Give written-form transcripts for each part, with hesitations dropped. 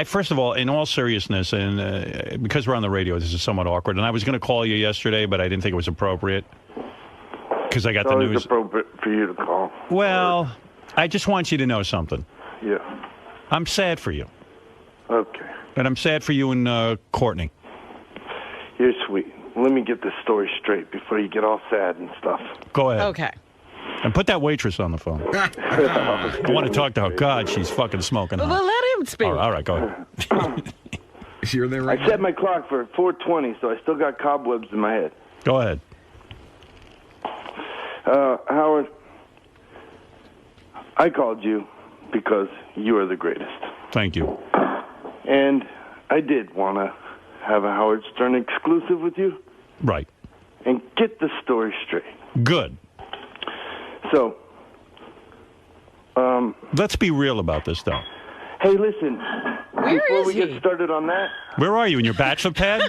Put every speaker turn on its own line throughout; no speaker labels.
first of all, in all seriousness, and because we're on the radio, this is somewhat awkward. And I was going to call you yesterday, but I didn't think it was appropriate because I got the news.
It's appropriate for you to call.
Well, I just want you to know something.
Yeah.
I'm sad for you.
Okay.
And I'm sad for you and Courtney.
You're sweet. Let me get this story straight before you get all sad and stuff.
Go ahead.
Okay.
And put that waitress on the phone. I want to talk to her. God, she's fucking smoking hot.
Well, let him speak.
All right, go ahead.
You're there right
I set my clock for 4:20, so I still got cobwebs in my head.
Go ahead.
Howard, I called you because you are the greatest.
Thank you.
And I did want to have a Howard Stern exclusive with you.
Right.
And get the story straight.
Good.
So,
let's be real about this, though.
Hey, listen. Before we
he?
get started on that,
Where are you, in your bachelor pad?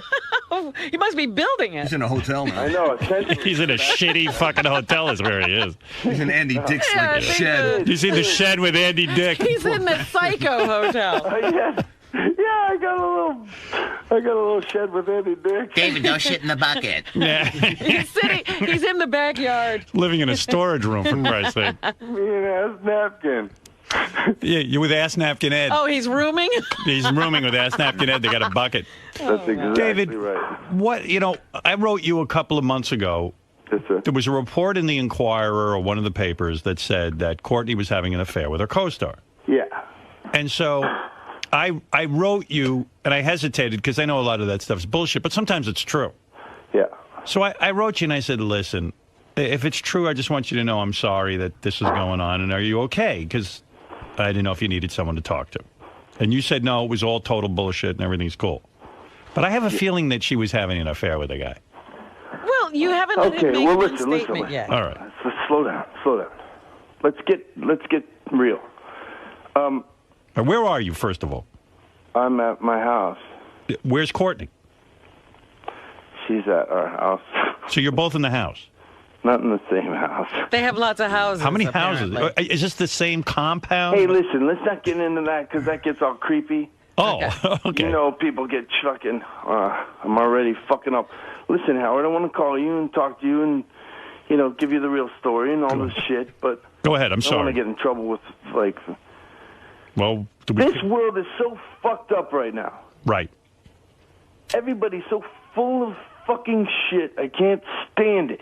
He must be building it.
He's in a hotel now.
I know. Essentially,
He's in a shitty fucking hotel is where he is.
He's in Andy Dick's
Yeah, I
like,
think
shed.
You see the shed with Andy Dick.
He's in the Psycho Hotel.
yeah, I got a little shed with Andy Dick.
David, don't shit in the bucket.
Yeah.
He's in the backyard.
Living in a storage room, for Christ's sake.
Me and ass napkin.
Yeah, you're with Ass Napkin Ed.
Oh, he's rooming?
He's rooming with Ass Napkin Ed. They got a bucket.
That's exactly
David,
right.
what, I wrote you a couple of months ago.
Yes, sir.
There was a report in the Inquirer or one of the papers that said that Courtney was having an affair with her co-star.
Yeah.
And so I wrote you, and I hesitated because I know a lot of that stuff's bullshit, but sometimes it's true.
Yeah.
So I wrote you and I said, listen, if it's true, I just want you to know I'm sorry that this is going on, and are you okay? Because I didn't know if you needed someone to talk to. And you said, no, it was all total bullshit and everything's cool. But I have a feeling that she was having an affair with a guy.
Well, you haven't let him make a statement yet.
All right.
So slow down. Let's get real.
Where are you, first of all?
I'm at my house.
Where's Courtney?
She's at our house.
So you're both in the house?
Not in the same house.
They have lots of houses.
How many houses?
apparently.
Is this the same compound?
Hey, listen, let's not get into that because that gets all creepy.
Oh, okay.
You know, people get fucking. I'm already fucking up. Listen, Howard, I want to call you and talk to you and, give you the real story and all this shit, but.
Go ahead, I'm
I don't want
sorry.
to get in trouble with, like.
Well,
This world is so fucked up right now.
Right.
Everybody's so full of fucking shit. I can't stand it.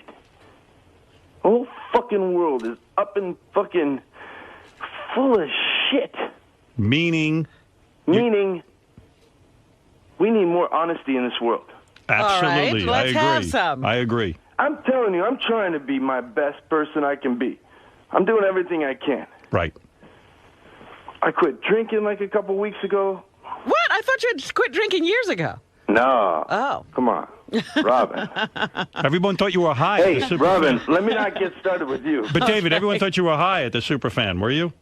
The whole fucking world is up and fucking full of shit.
Meaning,
we need more honesty in this world.
absolutely.
All right, let's
I agree.
have some.
I agree.
I'm telling you, I'm trying to be my best person I can be. I'm doing everything I can.
Right.
I quit drinking like a couple weeks ago.
What? I thought you had quit drinking years ago.
No.
Oh.
Come on. Robin.
Everyone thought you were high. at the
Hey,
Superfan.
Robin, let me not get started with you.
But David, everyone thought you were high at the Superfan. Were you?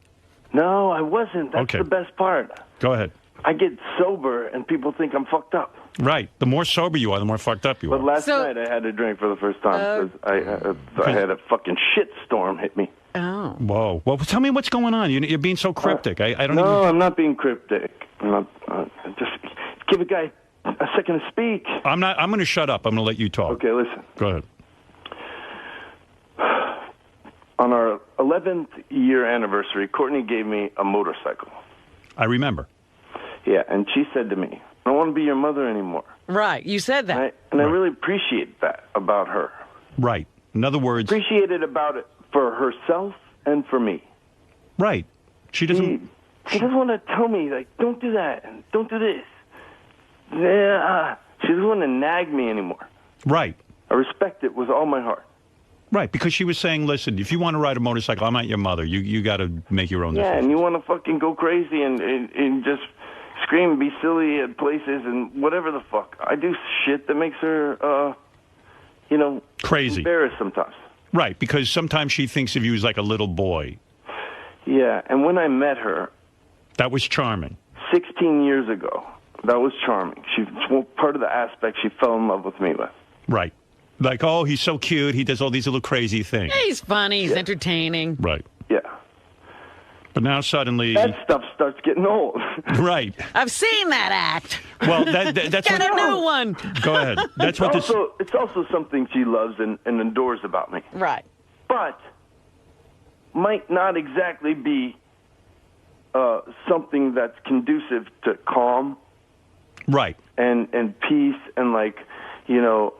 No, I wasn't. That's
Okay.
the best part.
Go ahead.
I get sober and people think I'm fucked up.
Right. The more sober you are, the more fucked up you
But
are.
last
So-
night I had to drink for the first time because I had a fucking shit storm hit me.
Oh.
Whoa. Well, tell me what's going on. You're being so cryptic. I don't
No,
even...
I'm not being cryptic. I'm not, just give a guy a second to speak.
I'm not. I'm going to shut up. I'm going to let you talk.
Okay, listen.
Go ahead.
On our 11th year anniversary, Courtney gave me a motorcycle.
I remember.
Yeah, and she said to me, I don't want to be your mother anymore.
Right. You said that.
I really appreciate that about her.
Right. In other words...
Appreciate it about it for herself and for me.
Right. She doesn't...
She doesn't want to tell me, like, don't do that and don't do this. Yeah, she doesn't want to nag me anymore.
Right.
I respect it with all my heart.
Right, because she was saying, listen, if you want to ride a motorcycle, I'm not your mother. You got to make your own
Yeah,
decisions.
and you want to fucking go crazy and just scream and be silly at places and whatever the fuck. I do shit that makes her,
Crazy.
embarrassed sometimes.
Right, because sometimes she thinks of you as like a little boy.
Yeah, and when I met her...
That was charming.
16 years ago, that was charming. She part of the aspect she fell in love with me with.
Right. Like, oh, he's so cute. He does all these little crazy things.
He's funny. He's entertaining.
Right.
Yeah.
But now suddenly...
That stuff starts getting old.
Right.
I've seen that act.
Well, that's
Get a new one.
Go ahead. That's what
It's also something she loves and adores about me.
Right.
But might not exactly be something that's conducive to calm.
Right.
And peace and, like, you know,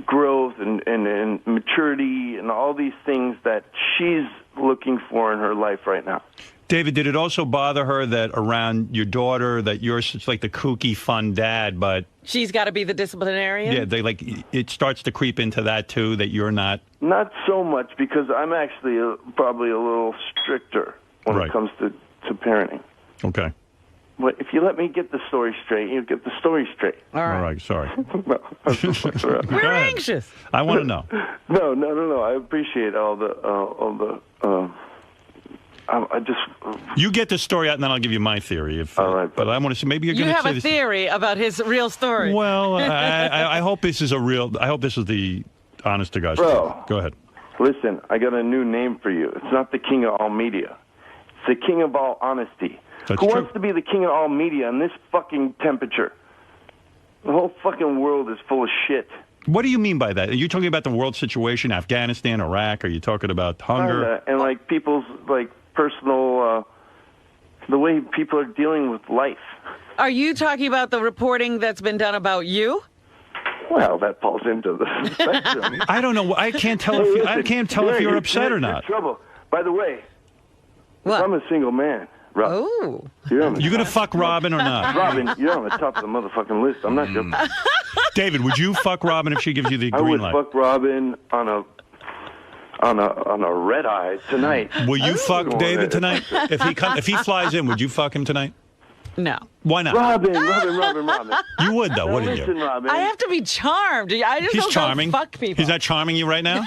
growth and maturity and all these things that she's looking for in her life right now.
David, did it also bother her that around your daughter that you're such like the kooky, fun dad, but
she's got to be the disciplinarian?
Yeah, it starts to creep into that too, that you're not.
Not so much, because I'm actually probably a little stricter when it comes to parenting.
Okay.
But if you let me get the story straight, you'll get the story straight.
All right.
Sorry.
We're anxious.
I want to know.
No. I appreciate all the. I just.
You get the story out, and then I'll give you my theory.
All right.
But I want to see. Maybe you're going to say
You have a theory about his real story.
Well, I hope this is I hope this is the honest to God
story.
Bro, go ahead.
Listen, I got a new name for you. It's not the king of all media. It's the king of all honesty.
That's
Who
true.
wants to be the king of all media in this fucking temperature? The whole fucking world is full of shit.
What do you mean by that? Are you talking about the world situation, Afghanistan, Iraq? Are you talking about hunger?
And like people's like personal, the way people are dealing with life.
Are you talking about the reporting that's been done about you?
Well, that falls into the spectrum.
I don't know. I can't tell if you're upset or not.
Trouble. By the way,
what?
I'm a single man. Rob.
Oh.
You gonna fuck Robin or not?
Robin, you're on the top of the motherfucking list. I'm not joking.
David, would you fuck Robin if she gives you the green light?
I would fuck Robin on a red eye tonight.
Will you fuck David tonight? If he flies in, would you fuck him tonight?
No.
Why not?
Robin.
You would though, wouldn't
Listen,
you?
Robin.
I have to be charmed. I just
He's
don't
charming.
Fuck people.
He's not charming you right now?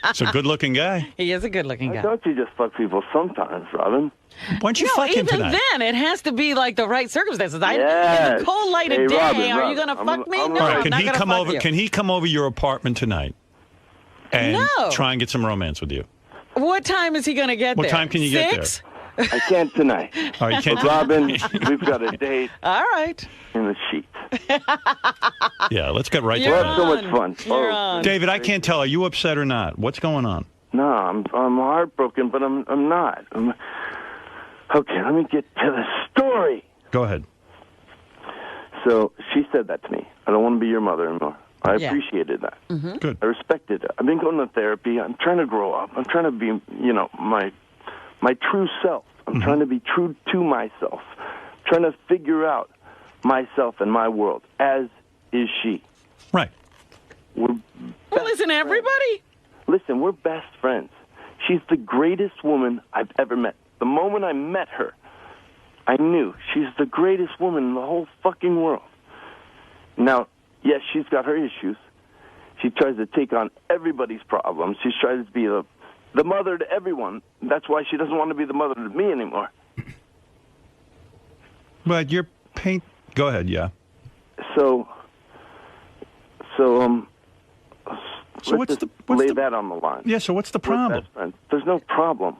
He's a good-looking guy.
He is a good-looking guy.
Don't you just fuck people sometimes, Robin?
Why don't you fuck him tonight?
Even then, it has to be like the right circumstances.
Yes.
In the cold light of day,
Robin,
are you going to fuck me? No,
All right,
I'm not going to fuck you.
Can he come over your apartment tonight and try and get some romance with you?
What time is he going to get there?
What time can you get there?
6? I can't tonight.
All right, you can't.
Robin, we've got a date.
All right.
In the sheets.
Yeah, let's get right to
We'll
that.
have so much fun.
You're on.
David, I can't tell. Are you upset or not? What's going on?
No, I'm heartbroken, but I'm not. Okay, let me get to the story.
Go ahead.
So she said that to me. I don't want to be your mother anymore. I appreciated that.
Mm-hmm.
Good.
I respected it. I've been going to therapy. I'm trying to grow up. I'm trying to be, my true self. I'm trying to be true to myself. Trying to figure out myself and my world, as is she.
Right.
Well, isn't everybody?
Listen, we're best friends. She's the greatest woman I've ever met. The moment I met her, I knew she's the greatest woman in the whole fucking world. Now, yes, she's got her issues. She tries to take on everybody's problems. She tries to be the mother to everyone. That's why she doesn't want to be the mother to me anymore.
But your paint... Go ahead, yeah.
So
what's
lay that on the line.
Yeah, so what's the problem?
There's no problem.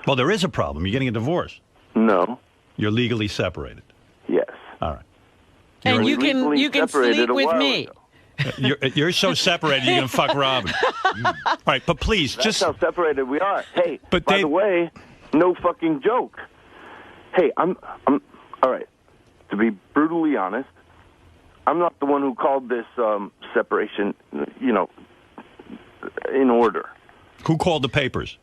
Well, there is a problem. You're getting a divorce.
No.
You're legally separated.
Yes.
All right.
And you can sleep with me.
You're so separated, you're going to fuck Robin. All right, but please,
That's how separated we are. Hey,
but
by the way, no fucking joke. Hey, I'm all right. To be brutally honest, I'm not the one who called this separation, in order.
Who called the papers?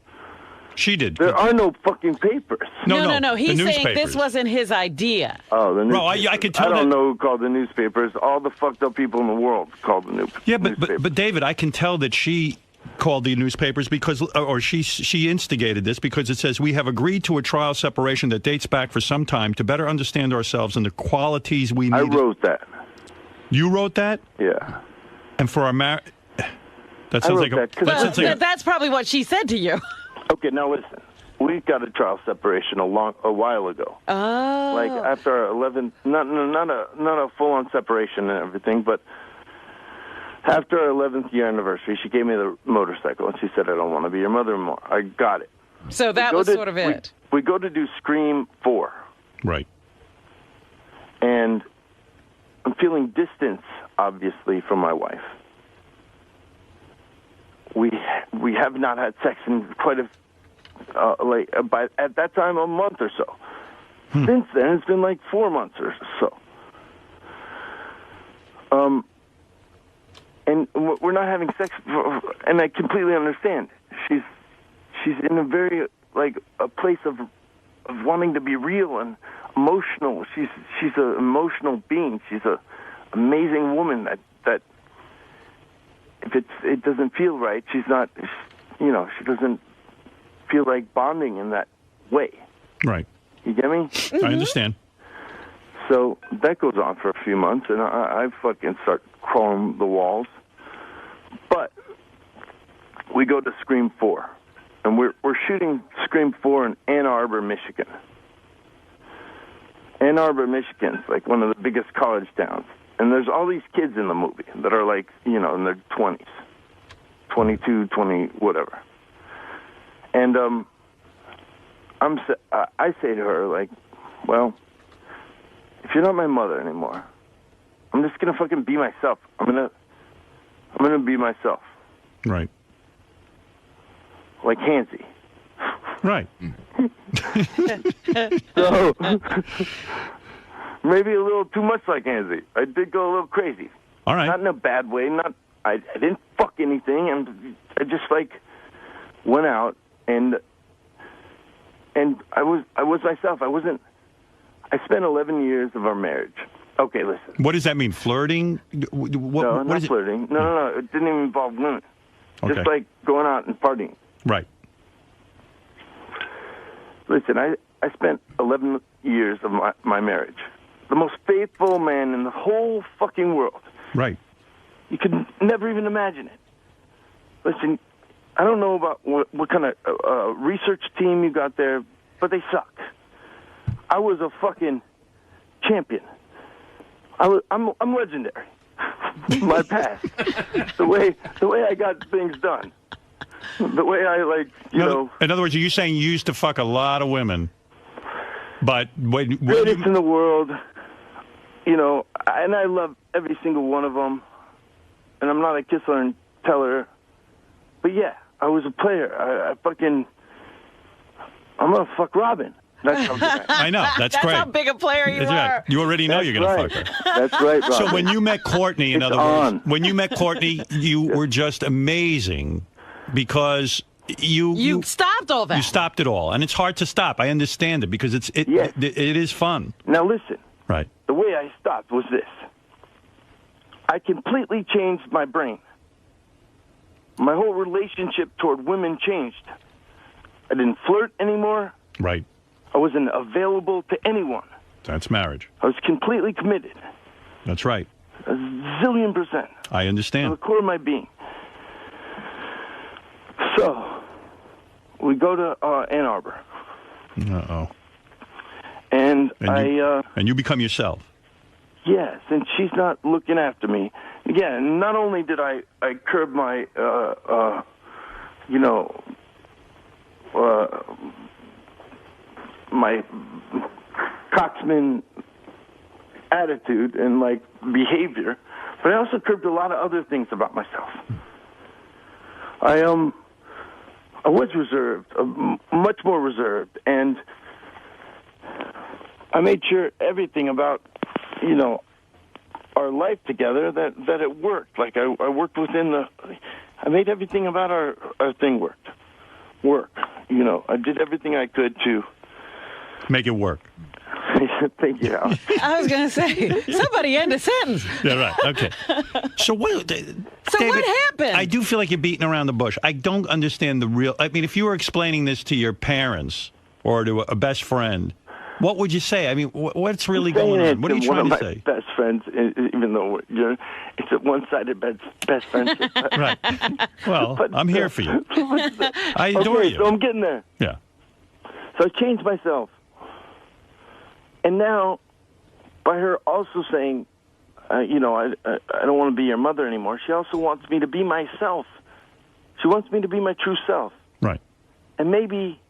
She did.
There are no fucking papers.
No. He's
the
saying this wasn't his idea.
Oh, the newspapers.
Bro, I could tell
I don't know who called the newspapers. All the fucked up people in the world called the newspapers.
Yeah, but David, I can tell that she called the newspapers because, or she instigated this because it says we have agreed to a trial separation that dates back for some time to better understand ourselves and the qualities we need.
I wrote that.
You wrote that?
Yeah.
And for our marriage, that sounds like
that's probably what she said to you.
Okay, now listen. We got a trial separation a while ago.
Oh.
Like after our 11th, not a full-on separation and everything, but after our 11th year anniversary, she gave me the motorcycle and she said, "I don't want to be your mother anymore." I got it.
So that was sort of it.
we go to do Scream 4.
Right.
And I'm feeling distance, obviously, from my wife. We have not had sex in quite at that time, a month or so. Since then, it's been like 4 months or so. And we're not having sex, and I completely understand. She's in a very, like, a place of wanting to be real and emotional. She's an emotional being. She's an amazing woman that if it doesn't feel right, she's not, she doesn't feel like bonding in that way.
Right.
You get me?
I understand.
So that goes on for a few months, and I fucking start crawling the walls. But we go to Scream 4, and we're shooting Scream 4 in Ann Arbor, Michigan. Ann Arbor, Michigan's like one of the biggest college towns. And there's all these kids in the movie that are like, in their 20s, 22, 20, whatever. And I say to her, like, well, if you're not my mother anymore, I'm just gonna fucking be myself. I'm gonna be myself.
Right.
Like Hansy.
Right.
So maybe a little too much like Hansy. I did go a little crazy.
All right.
Not in a bad way. I didn't fuck anything, and I just went out and I was myself. I spent 11 years of our marriage. Okay, listen.
What does that mean? Flirting?
No, not flirting. No. It didn't even involve women.
Okay.
Just like going out and partying.
Right.
Listen, I spent 11 years of my marriage. The most faithful man in the whole fucking world.
Right.
You could never even imagine it. Listen, I don't know about what kind of research team you got there, but they suck. I was a fucking champion. I'm legendary. My past, the way I got things done, the way I
In other words, are you saying you used to fuck a lot of women, but when
greatest in the world, and I love every single one of them, and I'm not a kisser and teller, but yeah, I was a player. I'm gonna fuck Robin.
I know. That's great.
That's how big a player you are.
Right. You already know you're going to fuck her.
That's right, Robin.
So when you met Courtney, in other words, when you met Courtney, you were just amazing because you
stopped all that.
You stopped it all, and it's hard to stop. I understand it because it is fun.
Now listen.
Right.
The way I stopped was this. I completely changed my brain. My whole relationship toward women changed. I didn't flirt anymore.
Right.
I wasn't available to anyone.
That's marriage.
I was completely committed.
That's right.
A zillion %.
I understand.
To the core of my being. So, we go to Ann Arbor.
Uh-oh.
And
you become yourself.
Yes, and she's not looking after me. Again, not only did I curb my, my cocksman attitude and behavior, but I also curbed a lot of other things about myself. I was reserved, much more reserved, and I made sure everything about our life together that it worked. Like I worked I made everything about our thing work. I did everything I could to
make it work.
Thank you, Howard.
I was going to say, somebody end a sentence.
Yeah, right. Okay. So what?
David,
what
happened?
I do feel like you're beating around the bush. I don't understand the real. I mean, if you were explaining this to your parents or to a best friend, what would you say? I mean, what's really going on? What are you trying to say?
One of my best friends, even though it's a one-sided best friendship.
Right. Well, I'm here for you. I adore you.
So I'm getting there.
Yeah.
So I changed myself. And now, by her also saying, I don't want to be your mother anymore, she also wants me to be myself. She wants me to be my true self.
Right.
And maybe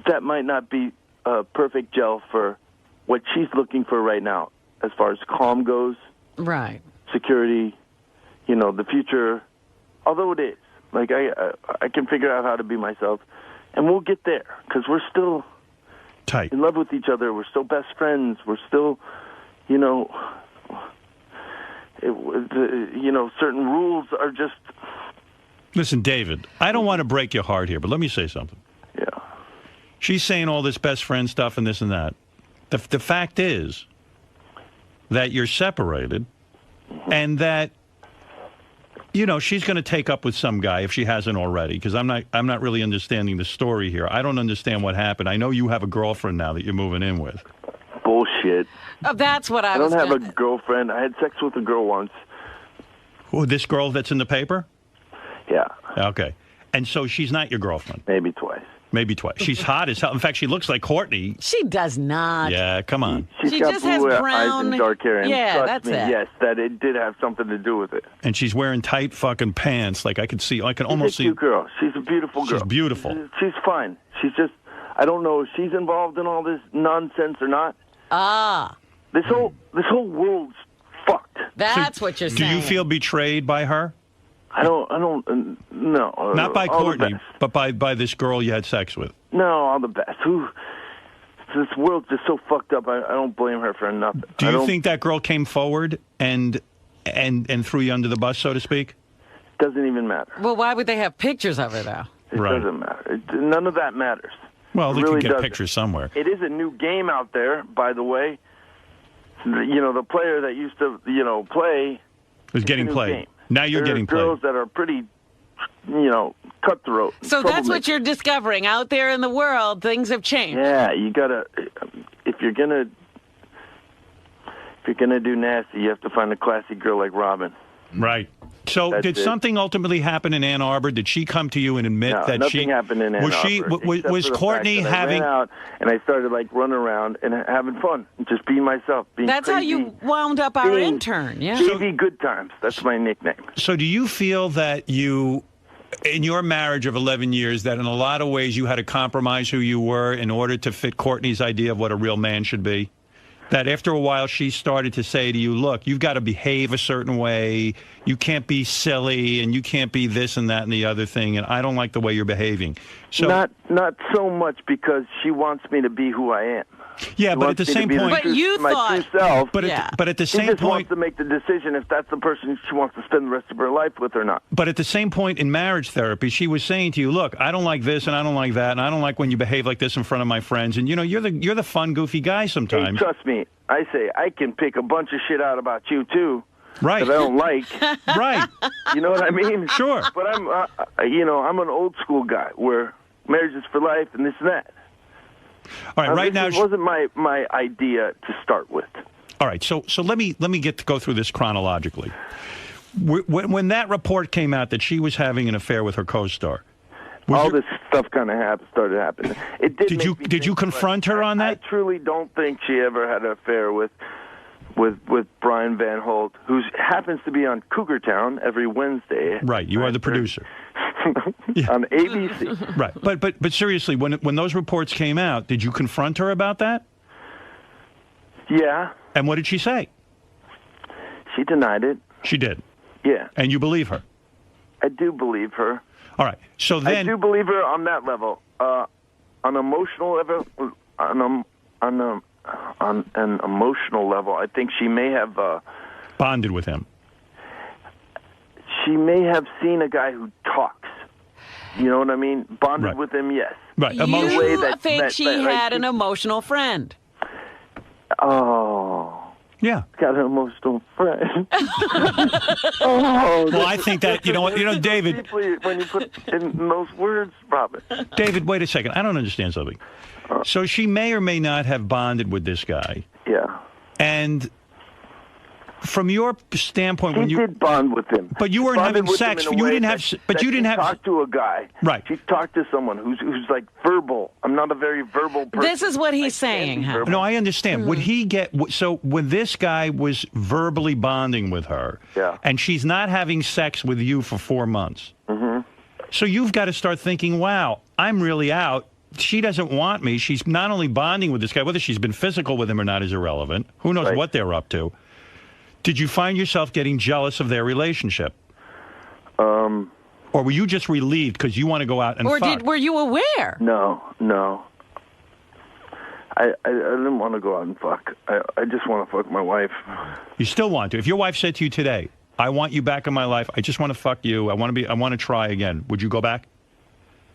that might not be a perfect gel for what she's looking for right now, as far as calm goes,
Right.
security, the future. Although it is, like I can figure out how to be myself, and we'll get there because we're still
tight,
in love with each other. We're still best friends. We're still, certain rules are just.
Listen, David, I don't want to break your heart here, but let me say something.
Yeah.
She's saying all this best friend stuff and this and that. The fact is that you're separated, and that she's going to take up with some guy if she hasn't already. Because I'm not really understanding the story here. I don't understand what happened. I know you have a girlfriend now that you're moving in with.
Bullshit.
Oh, that's what I
don't have a girlfriend. I had sex with a girl once.
Who, this girl that's in the paper?
Yeah.
Okay. And so she's not your girlfriend?
Maybe twice.
Maybe twice. She's hot as hell. In fact, she looks like Courtney.
She does not.
Yeah, come on.
She got
just
blue
has
eyes
brown.
and dark hair. And
Yeah,
trust
that's
me,
it.
yes, that it did have something to do with it.
And she's wearing tight fucking pants. Like I can almost see.
She's a cute girl. She's a beautiful girl.
She's beautiful.
She's fine. She's just, I don't know if she's involved in all this nonsense or not.
Ah.
This whole world's fucked.
That's what you're saying.
Do you feel betrayed by her?
I don't, no.
Not by
all the
Courtney,
best.
but by this girl you had sex with.
No, all the best. This world's just so fucked up. I don't blame her for nothing.
Do you think that girl came forward and threw you under the bus, so to speak?
Doesn't even matter.
Well, why would they have pictures of her, though?
It doesn't matter. None of that matters.
Well, they
really
can get
doesn't.
pictures somewhere.
It is a new game out there, by the way. The player that used to, play
is getting played.
Game.
Now you're getting played.
Girls that are pretty, cutthroat.
So that's what you're discovering out there in the world. Things have changed.
Yeah, you gotta. If you're gonna do nasty, you have to find a classy girl like Robin.
Right. So
That's
did
it.
something ultimately happen in Ann Arbor? Did she come to you and admit
No,
that
nothing happened in Ann Arbor.
Was Courtney having?
I ran out and I started running around and having fun, and just being myself.
That's
crazy,
how you wound up our intern. Yeah.
JV Good Times. That's my nickname.
So do you feel that you, in your marriage of 11 years, that in a lot of ways you had to compromise who you were in order to fit Courtney's idea of what a real man should be? That after a while she started to say to you, look, you've got to behave a certain way. You can't be silly and you can't be this and that and the other thing. And I don't like the way you're behaving. So
not so much because she wants me to be who I am.
Yeah, but at the same point,
But you
my
thought,
true self.
but at the
She
same
just
point,
wants to make the decision if that's the person she wants to spend the rest of her life with or not.
but at the same point in marriage therapy, she was saying to you, look, I don't like this and I don't like that and I don't like when you behave like this in front of my friends. And you're the fun, goofy guy sometimes.
Hey, trust me, I say I can pick a bunch of shit out about you too.
Right.
That I don't like.
Right.
You know what I mean?
Sure.
But I'm an old school guy where marriage is for life and this and that.
All right. Right now,
it wasn't my idea to start with.
all right. So let me go through this chronologically. When that report came out that she was having an affair with her co-star,
this stuff kind of started happening. It
did you confront her on that?
I truly don't think she ever had an affair with Brian Van Holt, who happens to be on Cougar Town every Wednesday.
Right. You are the producer.
On ABC.
Right. But seriously, when those reports came out, did you confront her about that?
Yeah.
And what did she say?
She denied it.
She did.
Yeah.
And you believe her?
I do believe her.
All right. So then,
I do believe her on that level. On an emotional level, on an emotional level, I think she may have
bonded with him.
She may have seen a guy who talks. You know what I mean? Bonded with him, yes.
Right.
You think she had an emotional friend.
Oh.
Yeah.
Got an emotional friend.
Well, I think that, David.
Deeply when you put in those words, Robert.
David, wait a second. I don't understand something. So she may or may not have bonded with this guy.
Yeah.
And from your standpoint,
she did bond with him,
but you weren't having sex. You didn't have. But you didn't have.
Talk to a guy.
Right.
She talked to someone who's like verbal. I'm not a very verbal person.
This is what he's saying.
No, I understand. Would he get? So when this guy was verbally bonding with her, and she's not having sex with you for 4 months, so you've got to start thinking, wow, I'm really out. she doesn't want me. She's not only bonding with this guy, whether she's been physical with him or not is irrelevant. Who knows what they're up to? Did you find yourself getting jealous of their relationship? Or were you just relieved because you want to go out and fuck?
Were you aware?
No. I didn't want to go out and fuck. I just want to fuck my wife.
You still want to. If your wife said to you today, I want you back in my life, I just want to fuck you, I want to try again, would you go back?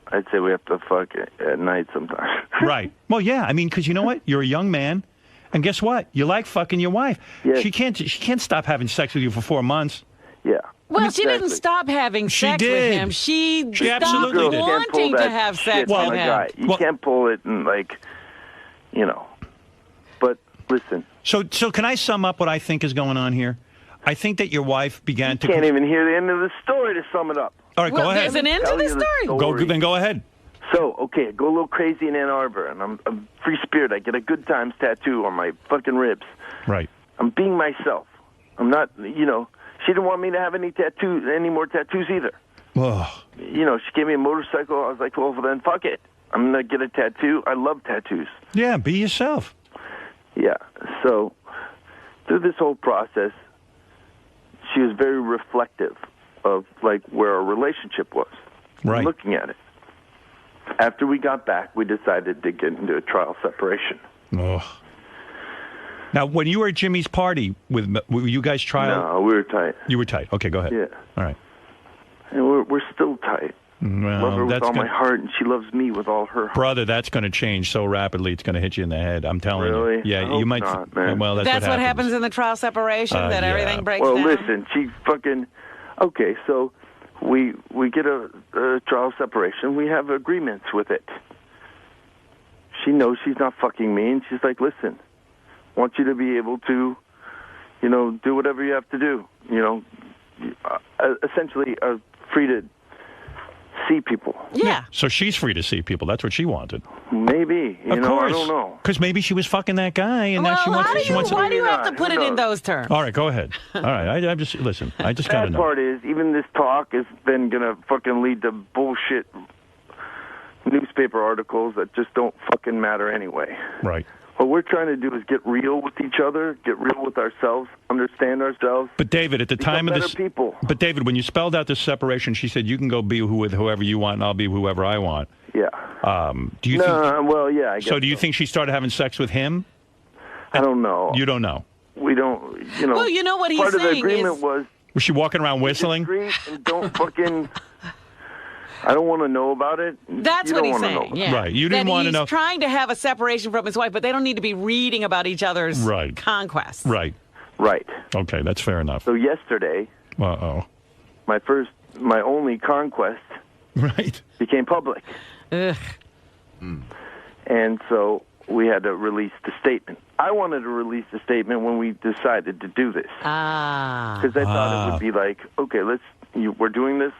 I'd say we have to fuck at night sometimes.
Right. Well, yeah. I mean, because you know what? You're a young man, and guess what? You like fucking your wife.
Yes.
She can't stop having sex with you for 4 months.
Yeah.
Well, she didn't stop having sex with him. She stopped
absolutely did.
wanting to have sex with him.
You can't pull it and But listen.
So can I sum up what I think is going on here? I think that your wife began to...
You can't even hear the end of the story to sum it up.
All right, go ahead.
There's an end to the story.
Then go ahead.
So, okay, I go a little crazy in Ann Arbor, and I'm free spirit. I get a good times tattoo on my fucking ribs.
Right.
I'm being myself. I'm not, she didn't want me to have any more tattoos either.
Oh.
She gave me a motorcycle. I was like, well, then fuck it. I'm going to get a tattoo. I love tattoos.
Yeah, be yourself.
Yeah. So, through this whole process, she was very reflective of, where our relationship was.
Right.
Looking at it. After we got back, we decided to get into a trial separation.
Oh. Now, when you were at Jimmy's party, were you guys trial?
No, we were tight.
You were tight. Okay, go ahead.
Yeah.
All right.
And we're still tight.
Well,
love her with all my heart, and she loves me with all her heart.
Brother, that's going to change so rapidly. It's going to hit you in the head. I'm telling
you.
Yeah, you might.
Not, man.
Well,
that's what happens in the trial separation. That everything breaks
down.
down.
Well, listen, she fucking. Okay, so we get a trial separation. We have agreements with it. She knows she's not fucking me, and she's like, "Listen, I want you to be able to, do whatever you have to do. Essentially, free to see people."
Yeah.
So she's free to see people. That's what she wanted.
Maybe.
Of course.
I don't know.
Because maybe she was fucking that guy, and now she wants.
Why do you have to put it in those terms?
All right, go ahead. All right, I'm just listen. I just got to know.
The part is, even this talk is then gonna fucking lead to bullshit newspaper articles that just don't fucking matter anyway.
Right.
What we're trying to do is get real with each other, get real with ourselves, understand ourselves.
But David, at the time of this,
people.
But David, when you spelled out this separation, she said you can go be with whoever you want, and I'll be whoever I want.
Yeah.
Do you?
Well, yeah. I guess
so do you think she started having sex with him?
I don't know.
You don't know.
We don't.
Well, you know what he's saying
part of the agreement was
she walking around whistling?
And don't fucking. I don't want to know about it.
That's what he's saying. Yeah.
Right. You didn't want to know.
He's trying to have a separation from his wife, but they don't need to be reading about each other's conquests.
Right.
Right.
Okay, that's fair enough.
So yesterday, my only conquest became public.
Ugh.
And so we had to release the statement. I wanted to release the statement when we decided to do this.
Ah.
Because I thought it would be like, okay, we're doing this,